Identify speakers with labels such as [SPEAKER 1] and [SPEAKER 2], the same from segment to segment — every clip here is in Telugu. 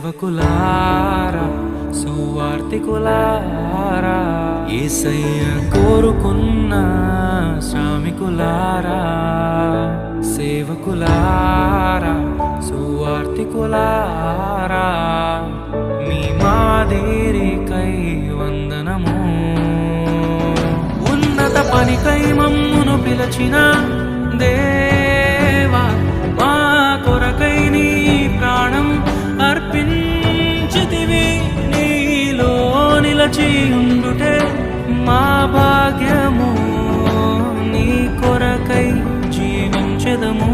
[SPEAKER 1] సేవకులారా సువార్తికులారా యేసయ్య కోరుకున్న శ్రామికులారా సేవకులారా సువార్తికులారా మీ మాదిరికై వందనము ఉన్నత పనికై మమ్మును పిలచిన దేవా మా కొరకై నీ ప్రాణం అర్పించితివి నీలో నిలచి ఉండుటే మా భాగ్యము నీ కొరకై జీవించెదము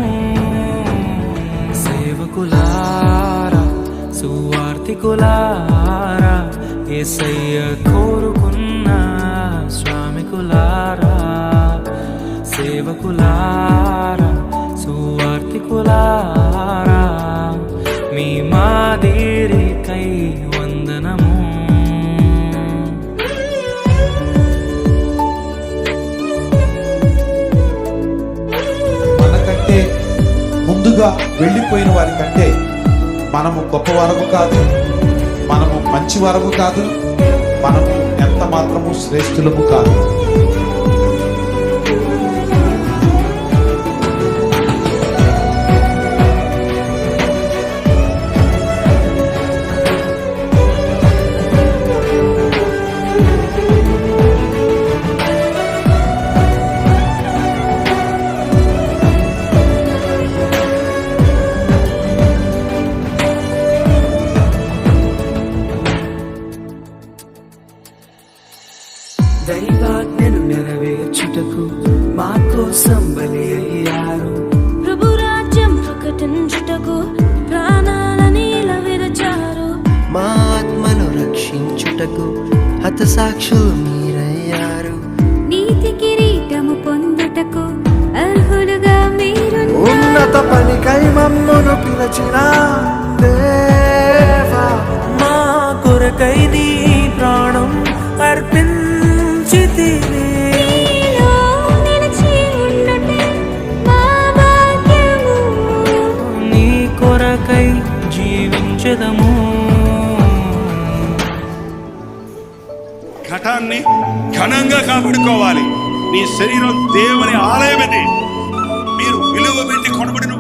[SPEAKER 1] సేవకులారా సువార్తికులారా యేసయ్య కోరుకున్న శ్రామికులారా సేవకులారా సువార్తికులారా మీ మాదిరికై వందనము
[SPEAKER 2] మనకంటే ముందుగా వెళ్ళిపోయిన వారి కంటే మనము గొప్పవారము కాదు, మనము మంచివారము కాదు, మనము ఎంత మాత్రము శ్రేష్ఠులము కాదు.
[SPEAKER 1] దైవాజ్ఞను నెరవేర్చుటకు మా కోసం బలి అయ్యారు.
[SPEAKER 3] ప్రభు రాజ్యం ప్రకటించుటకు ప్రాణాలని విరచారు.
[SPEAKER 4] మా ఆత్మను రక్షించుటకు హతసాక్షులు మీరయ్యారు.
[SPEAKER 3] నీతి కిరీటము పొందుటకు అర్హులుగా మీరు.
[SPEAKER 4] ఉన్నత పనికై మమ్మును పిలచిన దేవా
[SPEAKER 1] మా కొరకై నీ ప్రాణం అర్పించితివి.
[SPEAKER 3] నీలో నిలిచి ఉండుటే మా భాగ్యము.
[SPEAKER 1] నీ కొరకై జీవించెదము.
[SPEAKER 5] ఘటాన్ని ఘనంగా కాపాడుకోవాలి. నీ శరీరం దేవుని ఆలయమని మీరు విలువ పెట్టి కొనబడిన